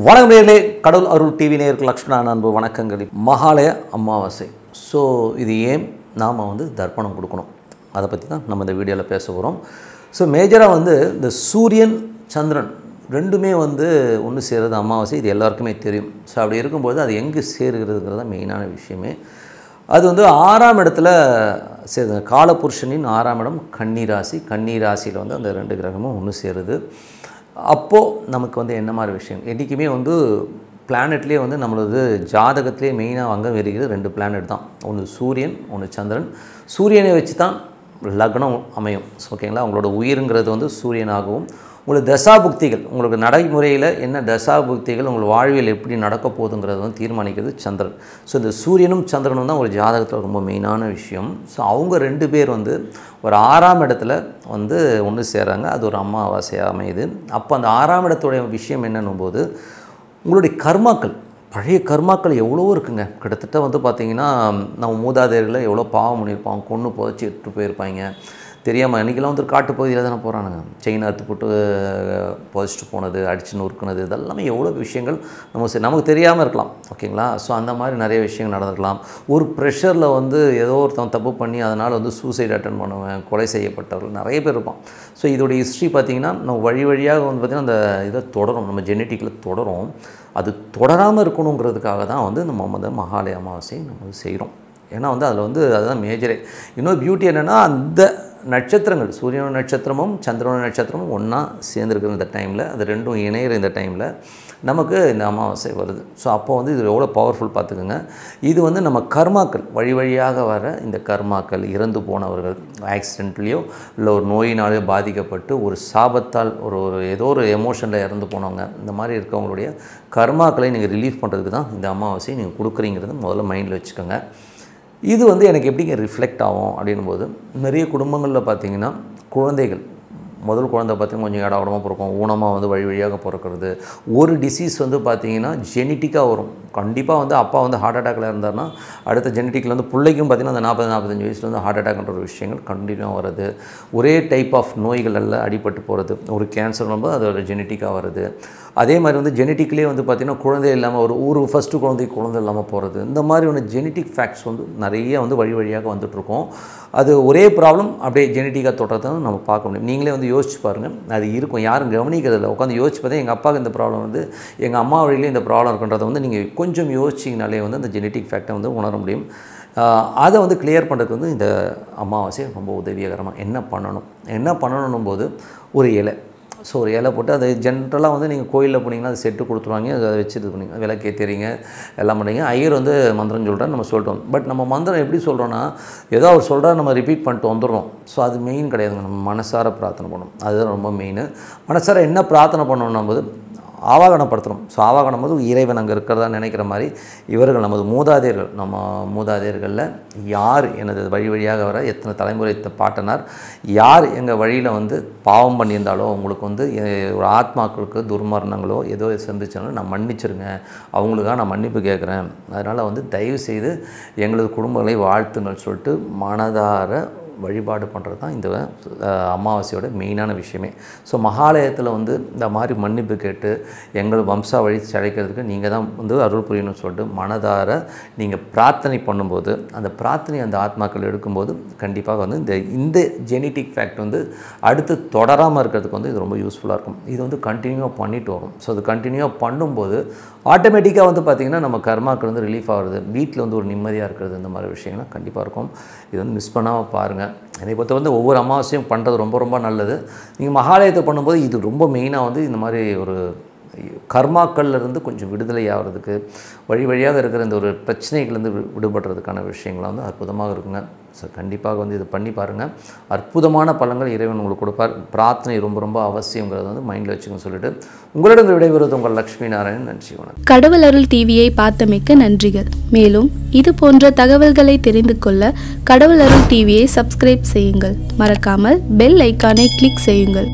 வணக்கம் நேயர்களே, கடவுள் அருள் டிவி நேயர்களுக்கு லக்ஷ்மண அன்பு வணக்கங்கள். மகாலய அமாவாசை. ஸோ இது ஏன் நாம் தர்ப்பணம் கொடுக்கணும், அதை பற்றி தான் நம்ம இந்த வீடியோவில் பேச போகிறோம். ஸோ மேஜராக இந்த சூரியன் சந்திரன் ரெண்டுமே ஒன்று சேருது அமாவாசை. இது எல்லாருக்குமே தெரியும். ஸோ அப்படி இருக்கும்போது அது எங்கே சேருகிறதுங்கிறது தான் மெயினான விஷயமே. அது 6ஆம் இடத்துல சேருது. காலபுருஷனின் 6ஆம் இடம் கன்னிராசி. கன்னிராசியில் அந்த ரெண்டு கிரகமும் ஒன்று சேருது. அப்போது நமக்கு என்ன மாதிரி விஷயம், என்றைக்குமே பிளானட்லேயே நம்மளது ஜாதகத்திலே மெயினாக அங்கம் வருகிறது ரெண்டு பிளானட் தான். ஒன்று சூரியன், ஒன்று சந்திரன். சூரியனை வச்சு தான் லக்னம் அமையும். ஓகேங்களா. உங்களோட உயிருங்கிறது சூரியனாகவும், உங்களுக்கு தசாபுக்திகள், உங்களுக்கு நடைமுறையில் என்ன தசாபுக்திகள் உங்கள் வாழ்வியல் எப்படி நடக்க போகுதுங்கிறது தீர்மானிக்கிறது சந்திரன். ஸோ இந்த சூரியனும் சந்திரனும் தான் ஒரு ஜாதகத்தில் ரொம்ப மெயினான விஷயம். ஸோ அவங்க ரெண்டு பேர் ஒரு 6ஆம் இடத்துல ஒன்று சேராங்க. அது ஒரு அமாவாசையாக அமையுது. அப்போ அந்த 6ஆம் இடத்துடைய விஷயம் என்னன்னும் போது, உங்களுடைய கர்மாக்கள், பழைய கர்மாக்கள் எவ்வளோ இருக்குங்க. கிட்டத்தட்ட பார்த்திங்கன்னா நம்ம மூதாதையர்களில் எவ்வளோ பாவம் பண்ணியிருப்பாங்க, கொன்று புதைச்சி எடுத்து போயிருப்பாங்க. தெரியாமல் அன்றைக்கெல்லாம் காட்டு பகுதியில் தானே போகிறானுங்க. செயின் அறுத்து போட்டு புதைச்சிட்டு போனது, அடித்து நொறுக்குனது, இதெல்லாமே எவ்வளோ விஷயங்கள் நமக்கு தெரியாமல் இருக்கலாம். ஓகேங்களா. ஸோ அந்த மாதிரி நிறைய விஷயங்கள் நடந்திருக்கலாம். ஒரு ப்ரெஷரில் ஏதோ ஒருத்தன் தப்பு பண்ணி அதனால் சூசைட் அட்டன் பண்ணுவேன், கொலை செய்யப்பட்டவர்கள் நிறைய பேர் இருப்பான். ஸோ இதோடைய ஹிஸ்ட்ரி பார்த்திங்கன்னா நம்ம வழி வழியாக பார்த்திங்கன்னா அந்த இதை தொடரும், நம்ம ஜெனட்டிக்கில் தொடரும். அது தொடராமல் இருக்கணுங்கிறதுக்காக தான் நம்ம மகாலய அமாவாசை நம்ம செய்கிறோம். ஏன்னா அதில் அதுதான் மேஜரே. இன்னொரு பியூட்டி என்னென்னா, அந்த நட்சத்திரங்கள் சூரியனோட நட்சத்திரமும் சந்திரனோட நட்சத்திரமும் ஒன்றா சேர்ந்துருக்குற இந்த டைமில், அது ரெண்டும் இணையிற இந்த டைமில் நமக்கு இந்த அமாவாசை வருது. ஸோ அப்போ இது எவ்வளோ பவர்ஃபுல் பார்த்துக்குங்க. இது நம்ம கர்மாக்கள், வழி வழியாக வர இந்த கர்மாக்கள், இறந்து போனவர்கள் ஆக்சிடென்ட்லேயோ இல்லை ஒரு நோயினாலேயோ பாதிக்கப்பட்டு ஒரு சாபத்தால் ஒரு ஏதோ ஒரு எமோஷனில் இறந்து போனவங்க, இந்த மாதிரி இருக்கவங்களுடைய கர்மாக்களை நீங்கள் ரிலீஃப் பண்ணுறதுக்கு தான் இந்த அமாவாசையை நீங்கள் கொடுக்குறீங்கிறது முதல்ல மைண்டில் வச்சுக்கோங்க. இது எனக்கு எப்படிங்க ரிஃப்ளெக்ட் ஆகும் அப்படின்னும் போது, நிறைய குடும்பங்களில் பார்த்திங்கன்னா குழந்தைகள், முதல் குழந்தை பார்த்திங்கன்னா கொஞ்சம் இடமா பிறக்கும், ஊனமாக வழி வழியாக பிறக்கிறது. ஒரு டிசீஸ் பார்த்திங்கன்னா ஜெனட்டிக்காக வரும். கண்டிப்பாக அப்பா ஹார்ட் அட்டாக்கில் இருந்தார்னா அடுத்த ஜெனட்டிக்கில் பிள்ளைக்கும் பார்த்திங்கன்னா அந்த 40-45 வயசில் ஹார்ட் அட்டாக்ன்ற ஒரு விஷயங்கள் கண்டினியூவாக வருது. ஒரே டைப் ஆஃப் நோய்கள் எல்லாம் அடிபட்டு போகிறது. ஒரு கேன்சர் வரும்போது அது ஒரு ஜெனட்டிக்காக வருது. அதே மாதிரி ஜெனட்டிக்லேயே பார்த்திங்கன்னா குழந்தை இல்லாமல் ஒரு ஃபஸ்ட்டு குழந்தை இல்லாமல் போகிறது. இந்த மாதிரி ஜெனட்டிக் ஃபேக்ட்ஸ் நிறைய வழி வழியாக வந்துட்டுருக்கோம். அது ஒரே ப்ராப்ளம் அப்படியே ஜெனட்டிக்காக தொட்டதை நம்ம பார்க்க முடியும். நீங்களே யோசிச்சு பாருங்கள். அது இருக்கும், யாரும் கவனிக்கிறதில்ல. உட்காந்து யோசிச்சு பார்த்தா எங்கள் அப்பாவுக்கு இந்த ப்ராப்ளம் எங்கள் அம்மா வழியிலே இந்த ப்ராப்ளம் இருக்குன்றதை நீங்கள் கொஞ்சம் யோசிச்சிங்கனாலே அந்த ஜெனட்டிக் ஃபேக்டை உணர முடியும். அதை கிளியர் பண்ணுறதுக்கு இந்த அமாவாசை ரொம்ப உதவிகரமாக என்ன பண்ணணும் போது, ஒரு இலை. ஸோ ஒரு இலை போட்டு அதை ஜென்ரலாக நீங்கள் கோயிலில் போனீங்கன்னா அது செட்டு கொடுத்துருவாங்க. அதை வச்சு இது பண்ணிங்க, விளக்கேற்றுறீங்க, எல்லாம் பண்ணுறீங்க. ஐயர் மந்திரம் சொல்கிறேன், நம்ம சொல்லிட்டோம். பட் நம்ம மந்திரம் எப்படி சொல்கிறோன்னா, ஏதோ அவர் சொல்கிறா நம்ம ரிப்பீட் பண்ணிட்டு வந்துடுறோம். ஸோ அது மெயின் கிடையாதுங்க. நம்ம மனசார பிரார்த்தனை பண்ணணும். அதுதான் ரொம்ப மெயின். மனசார என்ன பிரார்த்தனை பண்ணணும் போது ஆவாகனப்படுத்தணும். ஸோ ஆவாகனம் போது இறைவன் அங்கே இருக்கிறதா நினைக்கிற மாதிரி இவர்கள் நமது மூதாதையர்கள், நம்ம மூதாதையர்களில் யார் எனது வழி வழியாக வர எத்தனை தலைமுறை பாட்டனார் யார் எங்கள் வழியில் பாவம் பண்ணியிருந்தாலோ, உங்களுக்கு ஒரு ஆத்மாக்களுக்கு துர்மரணங்களோ ஏதோ சந்திச்சாலும் நான் மன்னிச்சிருங்க, அவங்களுக்காக நான் மன்னிப்பு கேட்குறேன். அதனால் தயவு செய்து எங்களது குடும்பங்களை வாழ்த்துங்கள் சொல்லிட்டு மனதார வழிபாடு பண்ணுறது தான் இந்த அமாவாசையோட மெயினான விஷயமே. ஸோ மகாலயத்தில் இந்த மாதிரி மன்னிப்பு கேட்டு எங்கள் வம்சாவழி சடைக்கிறதுக்கு நீங்கள் தான் அருள் புரியணும்னு சொல்லிட்டு மனதார நீங்கள் பிரார்த்தனை பண்ணும்போது, அந்த பிரார்த்தனை அந்த ஆத்மாக்கள் எடுக்கும்போது கண்டிப்பாக இந்த ஜெனட்டிக் ஃபேக்ட் அடுத்து தொடராமல் இருக்கிறதுக்கு இது ரொம்ப யூஸ்ஃபுல்லாக இருக்கும். இது கண்டினியூவாக பண்ணிட்டு வரும். ஸோ அது கண்டினியூவாக பண்ணும்போது ஆட்டோமேட்டிக்காக பார்த்திங்கன்னா நம்ம கர்மாக்கள் ரிலீஃப் ஆகிறது, வீட்டில் ஒரு நிம்மதியாக இருக்கிறது, இந்த மாதிரி விஷயங்கள்லாம் கண்டிப்பாக இருக்கும். இது மிஸ் பண்ணாமல் பாருங்கள். என்னை பொறுத்த ஒவ்வொரு அமாவாசையும் பண்ணுறது ரொம்ப ரொம்ப நல்லது. நீங்கள் மகாலயத்தை பண்ணும்போது இது ரொம்ப மெயினாக இந்த மாதிரி ஒரு கர்மாக்கள்லேருந்து கொஞ்சம் விடுதலை ஆகிறதுக்கு, வழி வழியாக இருக்கிற இந்த ஒரு பிரச்சனைகள்லேருந்து விடுபடுறதுக்கான விஷயங்கள்லாம் அற்புதமாக இருக்குங்க. ஸோ கண்டிப்பாக இது பண்ணி பாருங்கள். அற்புதமான பலன்கள் இறைவன் உங்களுக்கு கொடுப்பார். பிரார்த்தனை ரொம்ப ரொம்ப அவசியங்கிறத மைண்டில் வச்சுக்கன்னு சொல்லிட்டு உங்களிடம் விடைபெறுவது உங்கள் லக்ஷ்மி நாராயணன். நன்றி, வணக்கம். கடவுள் அருள் டிவியை பார்த்தமைக்க நன்றிகள். மேலும் இது போன்ற தகவல்களை தெரிந்து கொள்ள கடவுள் அருள் டிவியை சப்ஸ்கிரைப் செய்யுங்கள். மறக்காமல் பெல் ஐக்கானை கிளிக் செய்யுங்கள்.